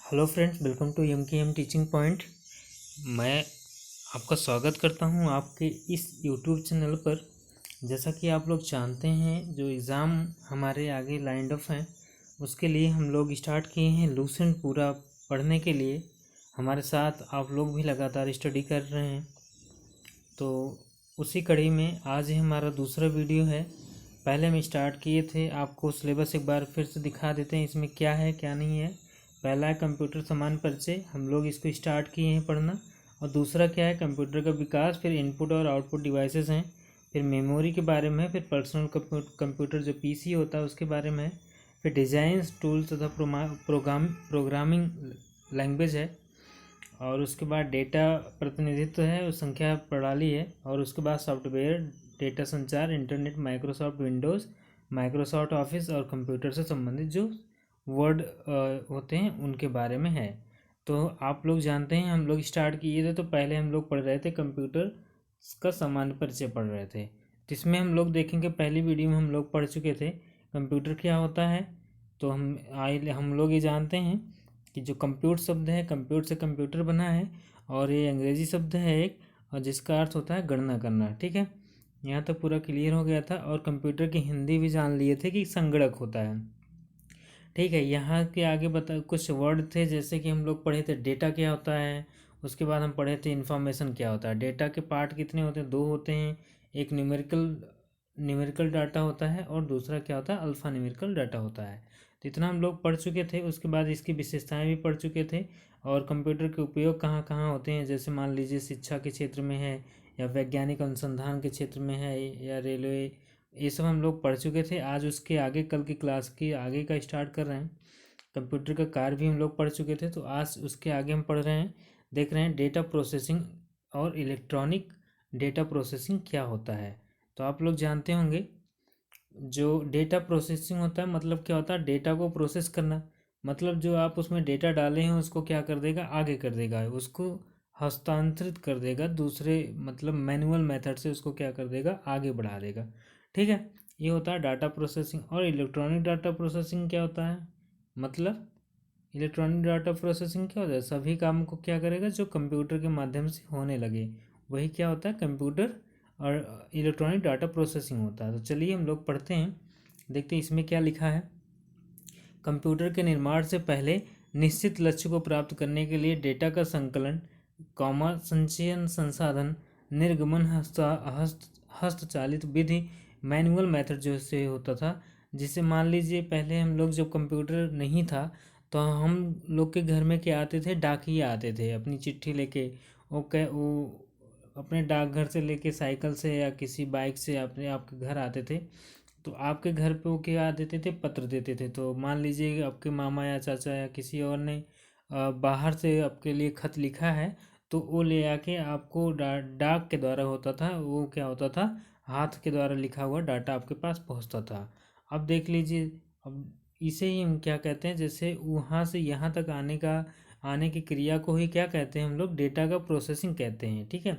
Hello friends, welcome to M teaching point. मैं आपका स्वागत करता हूं आपके इस यूट्यूब चैनल पर। जैसा कि आप लोग जानते हैं, जो एग्ज़ाम हमारे आगे लाइंड अप हैं उसके लिए हम लोग स्टार्ट किए हैं लूसेंट पूरा पढ़ने के लिए। हमारे साथ आप लोग भी लगातार स्टडी कर रहे हैं, तो उसी कड़ी में आज ही हमारा दूसरा वीडियो है। पहले हम स्टार्ट किए थे, आपको सिलेबस एक बार फिर से दिखा देते हैं इसमें क्या है क्या नहीं है। पहला है कंप्यूटर सामान्य परिचय, हम लोग इसको स्टार्ट किए हैं पढ़ना। और दूसरा क्या है, कंप्यूटर का विकास, फिर इनपुट और आउटपुट डिवाइसेस हैं, फिर मेमोरी के बारे में, फिर पर्सनल कंप्यूटर जो पीसी होता है उसके बारे में, फिर डिज़ाइंस टूल्स तथा प्रोग्रामिंग लैंग्वेज है, और उसके बाद डेटा प्रतिनिधित्व है, और संख्या प्रणाली है, और उसके बाद सॉफ्टवेयर, डेटा संचार, internet, Microsoft Windows, Microsoft office और कंप्यूटर से संबंधित जो वर्ड होते हैं उनके बारे में है। तो आप लोग जानते हैं, हम लोग स्टार्ट किए थे तो पहले हम लोग पढ़ रहे थे कंप्यूटर का सामान्य परिचय पढ़ रहे थे। तो इसमें हम लोग देखेंगे, पहली वीडियो में हम लोग पढ़ चुके थे कंप्यूटर क्या होता है। तो हम लोग ये जानते हैं कि जो कंप्यूट शब्द है, कंप्यूट से कंप्यूटर बना है, और ये अंग्रेजी शब्द है एक, और जिसका अर्थ होता है गणना करना। ठीक है, यहाँ तक पूरा क्लियर हो गया था। और कंप्यूटर की हिंदी भी जान लिए थे कि संगणक होता है। ठीक है, यहाँ के आगे बता कुछ वर्ड थे, जैसे कि हम लोग पढ़े थे डेटा क्या होता है। उसके बाद हम पढ़े थे इन्फॉर्मेशन क्या होता है। डेटा के पार्ट कितने होते हैं? दो होते हैं। एक न्यूमेरिकल डाटा होता है, और दूसरा क्या होता है, अल्फ़ा न्यूमेरिकल डाटा होता है। तो इतना हम लोग पढ़ चुके थे। उसके बाद इसकी विशेषताएं भी पढ़ चुके थे, और कंप्यूटर के उपयोग कहाँ कहाँ होते हैं। जैसे मान लीजिए शिक्षा के क्षेत्र में है, या वैज्ञानिक अनुसंधान के क्षेत्र में है, या रेलवे, ये सब हम लोग पढ़ चुके थे। आज उसके आगे कल की क्लास की आगे का स्टार्ट कर रहे हैं। कंप्यूटर का कार्य भी हम लोग पढ़ चुके थे, तो आज उसके आगे हम पढ़ रहे हैं, देख रहे हैं डेटा प्रोसेसिंग और इलेक्ट्रॉनिक डेटा प्रोसेसिंग क्या होता है। तो आप लोग जानते होंगे, जो डेटा प्रोसेसिंग होता है मतलब क्या होता है, डेटा को प्रोसेस करना। मतलब जो आप उसमें डेटा डाले हैं उसको क्या कर देगा, आगे कर देगा, उसको हस्तांतरित कर देगा दूसरे, मतलब मैनुअल मेथड से उसको क्या कर देगा, आगे बढ़ा देगा। ठीक है, ये होता है डाटा प्रोसेसिंग। और इलेक्ट्रॉनिक डाटा प्रोसेसिंग क्या होता है, मतलब इलेक्ट्रॉनिक डाटा प्रोसेसिंग क्या होता है, सभी काम को क्या करेगा जो कंप्यूटर के माध्यम से होने लगे, वही क्या होता है, कंप्यूटर और इलेक्ट्रॉनिक डाटा प्रोसेसिंग होता है। तो चलिए हम लोग पढ़ते हैं, देखते हैं इसमें क्या लिखा है। कंप्यूटर के निर्माण से पहले निश्चित लक्ष्य को प्राप्त करने के लिए डेटा का संकलन, संचयन, संसाधन, निर्गमन, हस्तचालित विधि, मैनुअल मेथड जो से होता था। जिसे मान लीजिए पहले हम लोग, जब कंप्यूटर नहीं था तो हम लोग के घर में क्या आते थे, डाकिये आते थे अपनी चिट्ठी लेके। वो अपने डाकघर से लेके साइकिल से या किसी बाइक से अपने आपके घर आते थे। तो आपके घर पे वो क्या देते थे, पत्र देते थे। तो मान लीजिए आपके मामा या चाचा या किसी और ने बाहर से आपके लिए खत लिखा है, तो वो ले आके आपको डाक के द्वारा होता था, वो क्या होता था, हाथ के द्वारा लिखा हुआ डाटा आपके पास पहुंचता था। अब देख लीजिए, अब इसे ही हम क्या कहते हैं, जैसे वहाँ से यहाँ तक आने की क्रिया को ही क्या कहते हैं हम लोग, डेटा का प्रोसेसिंग कहते हैं। ठीक है,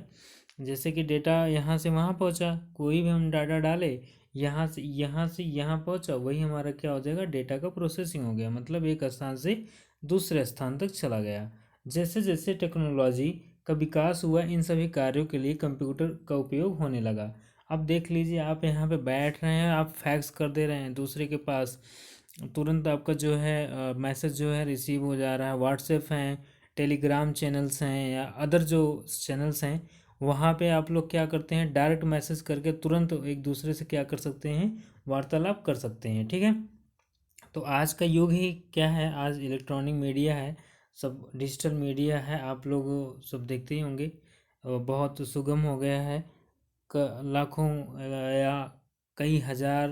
जैसे कि डेटा यहाँ से वहाँ पहुँचा, कोई भी हम डाटा डाले, यहाँ से यहाँ पहुँचा, वही हमारा क्या हो जाएगा, डेटा का प्रोसेसिंग हो गया। मतलब एक स्थान से दूसरे स्थान तक चला गया। जैसे जैसे टेक्नोलॉजी का विकास हुआ, इन सभी कार्यों के लिए कंप्यूटर का उपयोग होने लगा। अब देख लीजिए, आप यहाँ पे बैठ रहे हैं, आप फैक्स कर दे रहे हैं दूसरे के पास, तुरंत आपका जो है मैसेज जो है रिसीव हो जा रहा है। व्हाट्सएप हैं, टेलीग्राम चैनल्स हैं, या अदर जो चैनल्स हैं, वहाँ पे आप लोग क्या करते हैं, डायरेक्ट मैसेज करके तुरंत एक दूसरे से क्या कर सकते हैं, वार्तालाप कर सकते हैं। ठीक है, तो आज का युग ही क्या है, आज इलेक्ट्रॉनिक मीडिया है, सब डिजिटल मीडिया है, आप लोग सब देखते ही होंगे। बहुत सुगम हो गया है, लाखों या कई हज़ार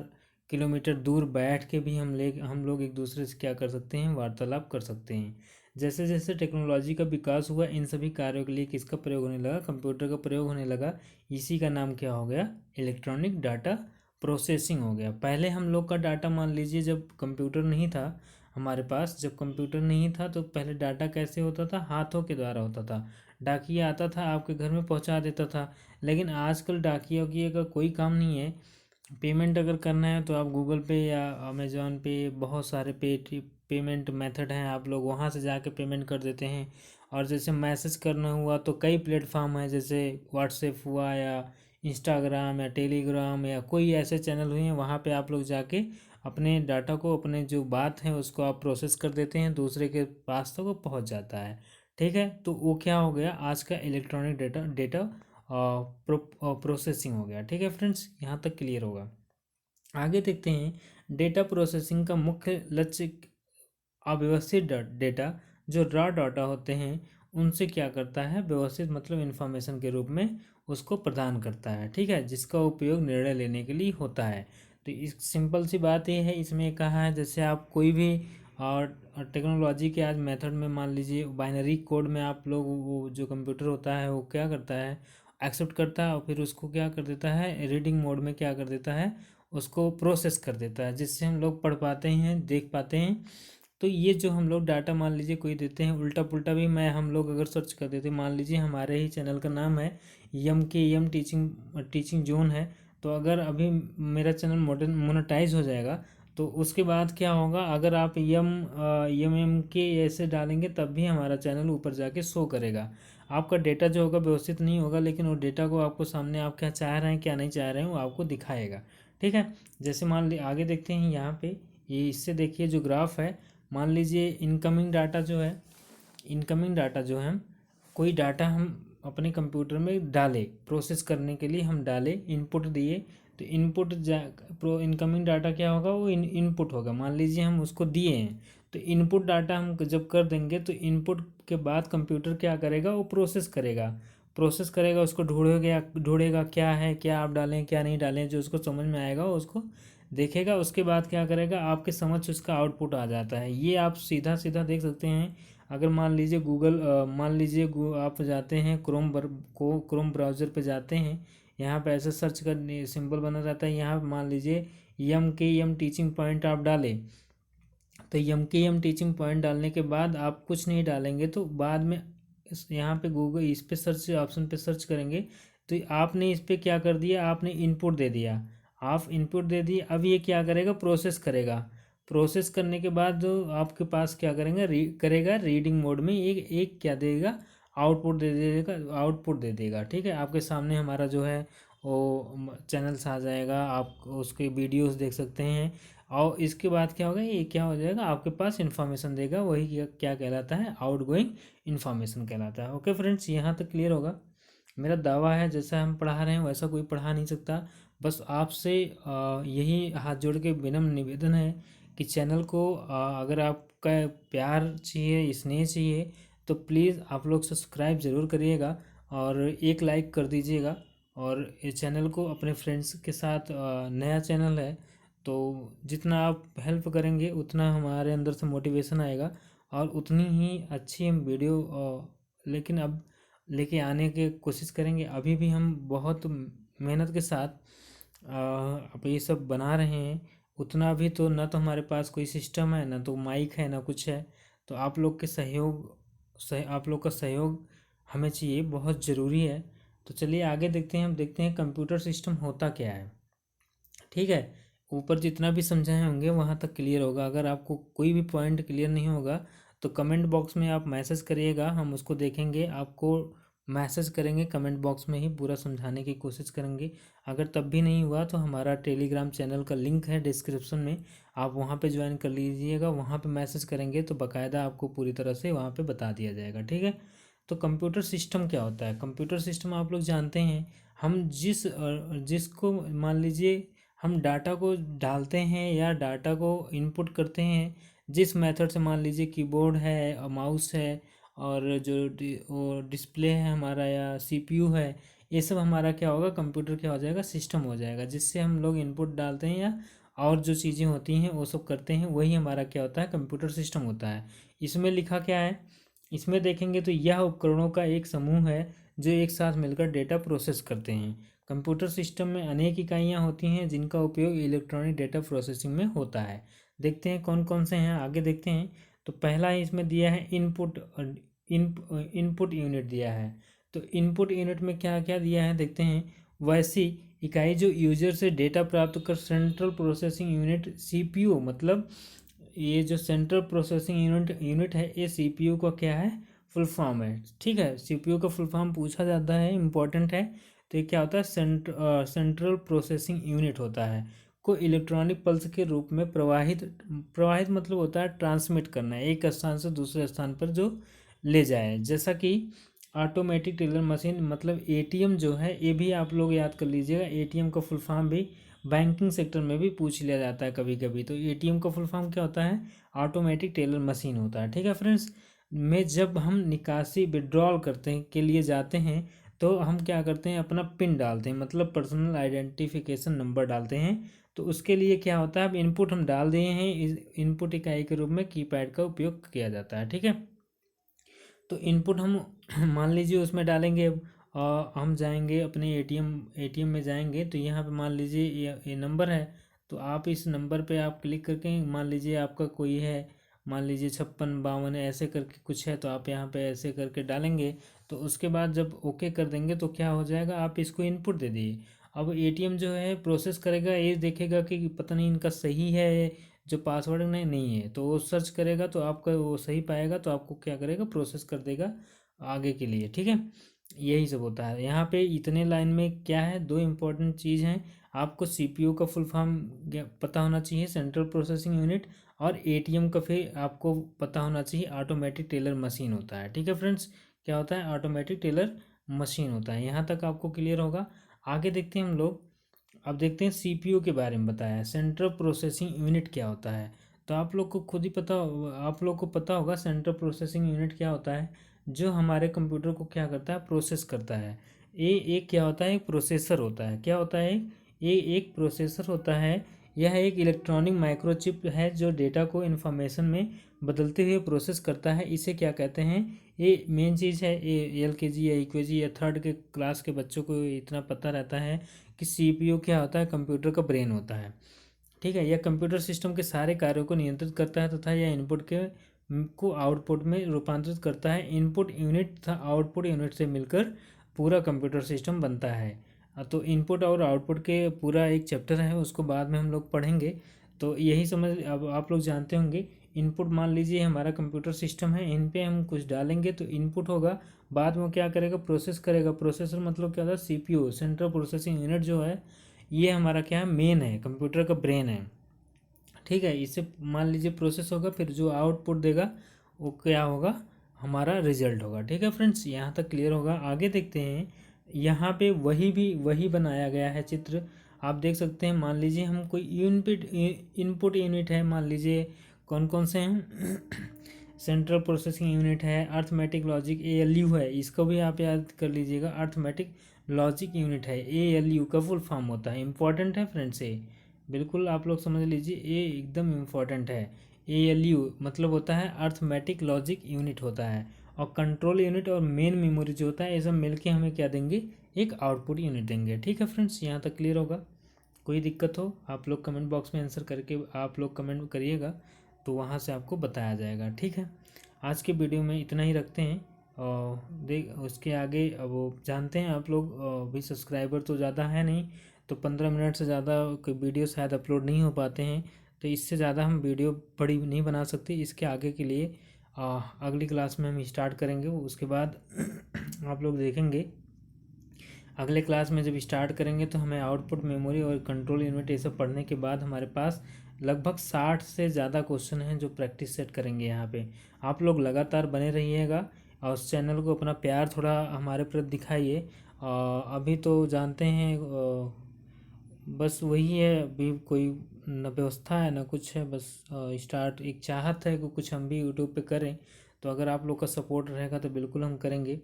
किलोमीटर दूर बैठ के भी हम लोग एक दूसरे से क्या कर सकते हैं, वार्तालाप कर सकते हैं। जैसे जैसे टेक्नोलॉजी का विकास हुआ, इन सभी कार्यों के लिए किसका प्रयोग होने लगा, कंप्यूटर का प्रयोग होने लगा। इसी का नाम क्या हो गया, इलेक्ट्रॉनिक डाटा प्रोसेसिंग हो गया। पहले हम लोग का डाटा, मान लीजिए जब कंप्यूटर नहीं था हमारे पास, जब कंप्यूटर नहीं था तो पहले डाटा कैसे होता था, हाथों के द्वारा होता था। डाकिया आता था, आपके घर में पहुंचा देता था। लेकिन आजकल डाकिया वाकिया का कोई काम नहीं है। पेमेंट अगर करना है तो आप गूगल पे या अमेज़ॉन पे, बहुत सारे पेमेंट मेथड हैं, आप लोग वहाँ से जाके पेमेंट कर देते हैं। और जैसे मैसेज करना हुआ तो कई प्लेटफॉर्म हैं, जैसे व्हाट्सएप हुआ या इंस्टाग्राम या टेलीग्राम या कोई ऐसे चैनल हुए हैं, वहाँ पे आप लोग जाके अपने डाटा को, अपने जो बात है उसको आप प्रोसेस कर देते हैं, दूसरे के पास तक वो पहुँच जाता है। ठीक है, तो वो क्या हो गया, आज का इलेक्ट्रॉनिक डेटा डेटा प्रोसेसिंग हो गया। ठीक है फ्रेंड्स, यहाँ तक क्लियर होगा। आगे देखते हैं, डेटा प्रोसेसिंग का मुख्य लक्ष्य अव्यवस्थित डेटा, जो रॉ डाटा होते हैं, उनसे क्या करता है, व्यवस्थित मतलब इंफॉर्मेशन के रूप में उसको प्रदान करता है। ठीक है, जिसका उपयोग निर्णय लेने के लिए होता है। तो इस सिंपल सी बात ये है, इसमें कहा है जैसे आप कोई भी और टेक्नोलॉजी के आज मेथड में मान लीजिए बाइनरी कोड में आप लोग, वो जो कंप्यूटर होता है वो क्या करता है, एक्सेप्ट करता है और फिर उसको क्या कर देता है, रीडिंग मोड में क्या कर देता है, उसको प्रोसेस कर देता है, जिससे हम लोग पढ़ पाते हैं, देख पाते हैं। तो ये जो हम लोग डाटा मान लीजिए कोई देते हैं, उल्टा पुल्टा भी मैं हम लोग अगर सर्च कर देते, मान लीजिए हमारे ही चैनल का नाम है यम टीचिंग जोन है, तो अगर अभी मेरा चैनल मोनेटाइज हो जाएगा तो उसके बाद क्या होगा, अगर आप यम के ऐसे डालेंगे तब भी हमारा चैनल ऊपर जाके शो करेगा। आपका डेटा जो होगा व्यवस्थित नहीं होगा, लेकिन वो डेटा को आपको सामने आप क्या चाह रहे हैं क्या नहीं चाह रहे हैं वो आपको दिखाएगा। ठीक है, जैसे मान ली आगे देखते हैं यहाँ पे, ये इससे देखिए जो ग्राफ है, मान लीजिए इनकमिंग डाटा जो है, इनकमिंग डाटा जो है, कोई डाटा हम अपने कंप्यूटर में डाले, प्रोसेस करने के लिए हम डाले, इनपुट दिए, तो इनपुट इनकमिंग डाटा क्या होगा, वो इनपुट होगा। मान लीजिए हम उसको दिए हैं, तो इनपुट डाटा हम जब कर देंगे तो इनपुट के बाद कंप्यूटर क्या करेगा, वो प्रोसेस करेगा, उसको ढूंढेगा क्या है, क्या आप डालें क्या नहीं डालें, जो उसको समझ में आएगा उसको देखेगा। उसके बाद क्या करेगा, आपके समझ उसका आउटपुट आ जाता है। ये आप सीधा सीधा देख सकते हैं। अगर मान लीजिए आप जाते हैं क्रोम ब्राउज़र पे जाते हैं, यहाँ पे ऐसे सर्च करने सिंबल बना रहता है, यहाँ पे मान लीजिए यम टीचिंग पॉइंट आप डालें, तो यम टीचिंग पॉइंट डालने के बाद आप कुछ नहीं डालेंगे तो बाद में यहाँ पे गूगल इस पे सर्च ऑप्शन पे सर्च करेंगे, तो आपने इस पे क्या कर दिया, आपने इनपुट दे दिया, आप इनपुट दे दिए। अब ये क्या करेगा, प्रोसेस करेगा। प्रोसेस करने के बाद जो आपके पास क्या करेगा, रीडिंग मोड में एक क्या देगा, आउटपुट दे देगा। ठीक है, आपके सामने हमारा जो है वो चैनल्स आ जाएगा, आप उसके वीडियोस देख सकते हैं। और इसके बाद क्या होगा, ये क्या हो जाएगा, आपके पास इन्फॉर्मेशन देगा, वही क्या कहलाता है, आउटगोइंग इन्फॉर्मेशन कहलाता है। ओके फ्रेंड्स, यहाँ तक क्लियर होगा। मेरा दावा है जैसा हम पढ़ा रहे हैं वैसा कोई पढ़ा नहीं सकता। बस आपसे यही हाथ जोड़ के विनम्र निवेदन है कि चैनल को अगर आपका प्यार चाहिए, स्नेह चाहिए, तो प्लीज़ आप लोग सब्सक्राइब ज़रूर करिएगा और एक लाइक कर दीजिएगा। और इस चैनल को अपने फ्रेंड्स के साथ, नया चैनल है तो जितना आप हेल्प करेंगे उतना हमारे अंदर से मोटिवेशन आएगा और उतनी ही अच्छी हम वीडियो लेकिन अब लेके आने की कोशिश करेंगे। अभी भी हम बहुत मेहनत के साथ अब ये सब बना रहे हैं। उतना भी तो ना तो हमारे पास कोई सिस्टम है, ना तो माइक है, ना कुछ है। तो आप लोग के आप लोग का सहयोग हमें चाहिए, बहुत ज़रूरी है। तो चलिए आगे देखते हैं, हम देखते हैं कंप्यूटर सिस्टम होता क्या है। ठीक है, ऊपर जितना भी समझाए होंगे वहाँ तक क्लियर होगा। अगर आपको कोई भी पॉइंट क्लियर नहीं होगा तो कमेंट बॉक्स में आप मैसेज करिएगा, हम उसको देखेंगे, आपको मैसेज करेंगे कमेंट बॉक्स में ही, पूरा समझाने की कोशिश करेंगे। अगर तब भी नहीं हुआ तो हमारा टेलीग्राम चैनल का लिंक है डिस्क्रिप्शन में, आप वहाँ पे ज्वाइन कर लीजिएगा। वहाँ पे मैसेज करेंगे तो बाकायदा आपको पूरी तरह से वहाँ पे बता दिया जाएगा। ठीक है, तो कंप्यूटर सिस्टम क्या होता है, कंप्यूटर सिस्टम आप लोग जानते हैं, हम जिसको मान लीजिए हम डाटा को डालते हैं या डाटा को इनपुट करते हैं, जिस मेथड से, मान लीजिए कीबोर्ड है और माउस है और जो डिस्प्ले है हमारा या सीपीयू है, ये सब हमारा क्या होगा, कंप्यूटर क्या हो जाएगा, सिस्टम हो जाएगा, जिससे हम लोग इनपुट डालते हैं या और जो चीज़ें होती हैं वो सब करते हैं, वही हमारा क्या होता है, कंप्यूटर सिस्टम होता है। इसमें लिखा क्या है, इसमें देखेंगे तो यह उपकरणों का एक समूह है जो एक साथ मिलकर डेटा प्रोसेस करते हैं। कंप्यूटर सिस्टम में अनेक इकाइयाँ होती हैं जिनका उपयोग इलेक्ट्रॉनिक डेटा प्रोसेसिंग में होता है। देखते हैं कौन कौन से हैं, आगे देखते हैं। तो पहला इसमें दिया है इनपुट यूनिट दिया है। तो इनपुट यूनिट में क्या क्या दिया है देखते हैं। वैसी इकाई जो यूजर से डेटा प्राप्त कर सेंट्रल प्रोसेसिंग यूनिट सीपीयू, मतलब ये जो सेंट्रल प्रोसेसिंग यूनिट है, ये सीपीयू का क्या है, फुल फॉर्म है। ठीक है, सीपीयू का फुल फॉर्म पूछा जाता है, इम्पोर्टेंट है। तो ये क्या होता है, सेंट्रल प्रोसेसिंग यूनिट होता है, को इलेक्ट्रॉनिक पल्स के रूप में प्रवाहित मतलब होता है ट्रांसमिट करना, एक स्थान से दूसरे स्थान पर जो ले जाए। जैसा कि ऑटोमेटिक टेलर मशीन मतलब एटीएम जो है, ये भी आप लोग याद कर लीजिएगा। एटीएम का फुल फॉर्म भी बैंकिंग सेक्टर में भी पूछ लिया जाता है कभी कभी। तो एटीएम का फुल फॉर्म क्या होता है, ऑटोमेटिक टेलर मशीन होता है। ठीक है फ्रेंड्स, में जब हम निकासी विड्रॉल करते हैं के लिए जाते हैं, तो हम क्या करते हैं, अपना पिन डालते हैं, मतलब पर्सनल आइडेंटिफिकेशन नंबर डालते हैं। तो उसके लिए क्या होता है, अब इनपुट हम डाल दिए हैं, इस इनपुट इकाई के रूप में कीपैड का उपयोग किया जाता है। ठीक है, तो इनपुट हम मान लीजिए उसमें डालेंगे। अब हम जाएंगे अपने एटीएम में जाएंगे, तो यहाँ पे मान लीजिए ये नंबर है। तो आप इस नंबर पे आप क्लिक करके, मान लीजिए आपका कोई है, मान लीजिए 5652 ऐसे करके कुछ है, तो आप यहाँ पे ऐसे करके डालेंगे। तो उसके बाद जब ओके कर देंगे तो क्या हो जाएगा, आप इसको इनपुट दे दिए। अब एटीएम जो है प्रोसेस करेगा, ये देखेगा कि पता नहीं इनका सही है जो पासवर्ड नहीं है, तो वो सर्च करेगा, तो आपका वो सही पाएगा, तो आपको क्या करेगा, प्रोसेस कर देगा आगे के लिए। ठीक है, यही सब होता है। यहाँ पे इतने लाइन में क्या है, दो इम्पोर्टेंट चीज़ हैं। आपको सीपीयू का फुल फॉर्म पता होना चाहिए, सेंट्रल प्रोसेसिंग यूनिट, और एटीएम का फिर आपको पता होना चाहिए, ऑटोमेटिक टेलर मशीन होता है। ठीक है फ्रेंड्स, क्या होता है, ऑटोमेटिक टेलर मशीन होता है। यहाँ तक आपको क्लियर होगा। आगे देखते हैं हम लोग। अब देखते हैं सीपीयू के बारे में बताया, सेंट्रल प्रोसेसिंग यूनिट क्या होता है। तो आप लोग को खुद ही पता, आप लोग को पता होगा सेंट्रल प्रोसेसिंग यूनिट क्या होता है। जो हमारे कंप्यूटर को क्या करता है, प्रोसेस करता है। ये एक क्या होता है, एक प्रोसेसर होता है। क्या होता है, ये एक प्रोसेसर होता है। यह एक इलेक्ट्रॉनिक माइक्रोचिप है जो डेटा को इन्फॉर्मेशन में बदलते हुए प्रोसेस करता है। इसे क्या कहते हैं, ये मेन चीज़ है। ये एलकेजी या यूकेजी या थर्ड के क्लास के बच्चों को इतना पता रहता है कि सीपीयू क्या होता है, कंप्यूटर का ब्रेन होता है। ठीक है, यह कंप्यूटर सिस्टम के सारे कार्यों को नियंत्रित करता है तथा यह इनपुट के को आउटपुट में रूपांतरित करता है। इनपुट यूनिट तथा आउटपुट यूनिट से मिलकर पूरा कंप्यूटर सिस्टम बनता है। तो इनपुट और आउटपुट के पूरा एक चैप्टर है, उसको बाद में हम लोग पढ़ेंगे। तो यही समझ, अब आप लोग जानते होंगे। इनपुट मान लीजिए हमारा कंप्यूटर सिस्टम है, इन पे हम कुछ डालेंगे तो इनपुट होगा। बाद में क्या करेगा, प्रोसेस करेगा। प्रोसेसर मतलब क्या होता है, सीपीयू, सेंट्रल प्रोसेसिंग यूनिट जो है, ये हमारा क्या है, मेन है, कंप्यूटर का ब्रेन है। ठीक है, इसे मान लीजिए प्रोसेस होगा, फिर जो आउटपुट देगा वो क्या होगा, हमारा रिजल्ट होगा। ठीक है फ्रेंड्स, यहाँ तक क्लियर होगा। आगे देखते हैं। यहाँ पे वही बनाया गया है चित्र, आप देख सकते हैं। मान लीजिए हम कोई इनपुट यूनिट है, मान लीजिए कौन कौन से हैं सेंट्रल प्रोसेसिंग यूनिट है, अर्थमेटिक लॉजिक एएलयू है, इसको भी आप याद कर लीजिएगा। अर्थमेटिक लॉजिक यूनिट है, एएलयू का फुल फॉर्म होता है। इंपॉर्टेंट है फ्रेंड्स, ये बिल्कुल आप लोग समझ लीजिए, ये एकदम इम्पॉर्टेंट है। एएलयू मतलब होता है अर्थमेटिक लॉजिक यूनिट होता है। और कंट्रोल यूनिट और मेन मेमोरी जो होता है, ये सब मिलके हमें क्या देंगे, एक आउटपुट यूनिट देंगे। ठीक है फ्रेंड्स, यहाँ तक क्लियर होगा। कोई दिक्कत हो आप लोग कमेंट बॉक्स में आंसर करके आप लोग कमेंट करिएगा, तो वहाँ से आपको बताया जाएगा। ठीक है, आज के वीडियो में इतना ही रखते हैं। और देख उसके आगे अब वो जानते हैं आप लोग, भी सब्सक्राइबर तो ज़्यादा है नहीं, तो 15 मिनट से ज़्यादा कोई वीडियो शायद अपलोड नहीं हो पाते हैं। तो इससे ज़्यादा हम वीडियो बड़ी नहीं बना सकते। इसके आगे के लिए अगली क्लास में हम स्टार्ट करेंगे। उसके बाद आप लोग देखेंगे, अगले क्लास में जब स्टार्ट करेंगे तो हमें आउटपुट मेमोरी और कंट्रोल यूनिट ये सब पढ़ने के बाद हमारे पास लगभग 60 से ज़्यादा क्वेश्चन हैं जो प्रैक्टिस सेट करेंगे यहाँ पे। आप लोग लगातार बने रहिएगा और उस चैनल को अपना प्यार थोड़ा हमारे प्रति दिखाइए। अभी तो जानते हैं, बस वही है, अभी कोई न व्यवस्था है न कुछ है, बस स्टार्ट एक चाहत है कि कुछ हम भी यूट्यूब पे करें। तो अगर आप लोग का सपोर्ट रहेगा तो बिल्कुल हम करेंगे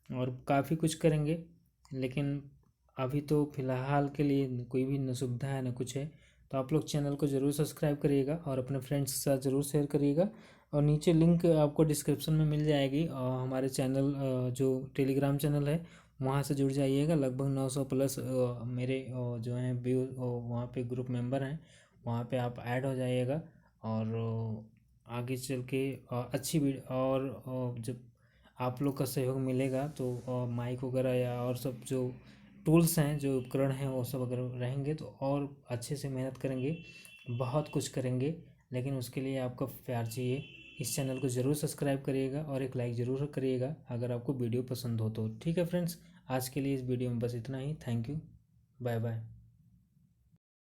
और काफ़ी कुछ करेंगे। लेकिन अभी तो फ़िलहाल के लिए कोई भी न सुविधा है न कुछ है। तो आप लोग चैनल को ज़रूर सब्सक्राइब करिएगा और अपने फ्रेंड्स के साथ ज़रूर शेयर करिएगा। और नीचे लिंक आपको डिस्क्रिप्शन में मिल जाएगी, और हमारे चैनल जो टेलीग्राम चैनल है वहाँ से जुड़ जाइएगा। लगभग 900 प्लस मेरे जो हैं व्यू वहाँ पे ग्रुप मेंबर हैं, वहाँ पे आप ऐड हो जाइएगा। और आगे चल के अच्छी और जब आप लोग का सहयोग मिलेगा तो माइक वगैरह या और सब जो टूल्स हैं, जो उपकरण हैं, वो सब अगर रहेंगे तो और अच्छे से मेहनत करेंगे, बहुत कुछ करेंगे। लेकिन उसके लिए आपका प्यार चाहिए। इस चैनल को ज़रूर सब्सक्राइब करिएगा और एक लाइक ज़रूर करिएगा अगर आपको वीडियो पसंद हो तो। ठीक है फ्रेंड्स, आज के लिए इस वीडियो में बस इतना ही। Thank you, bye bye.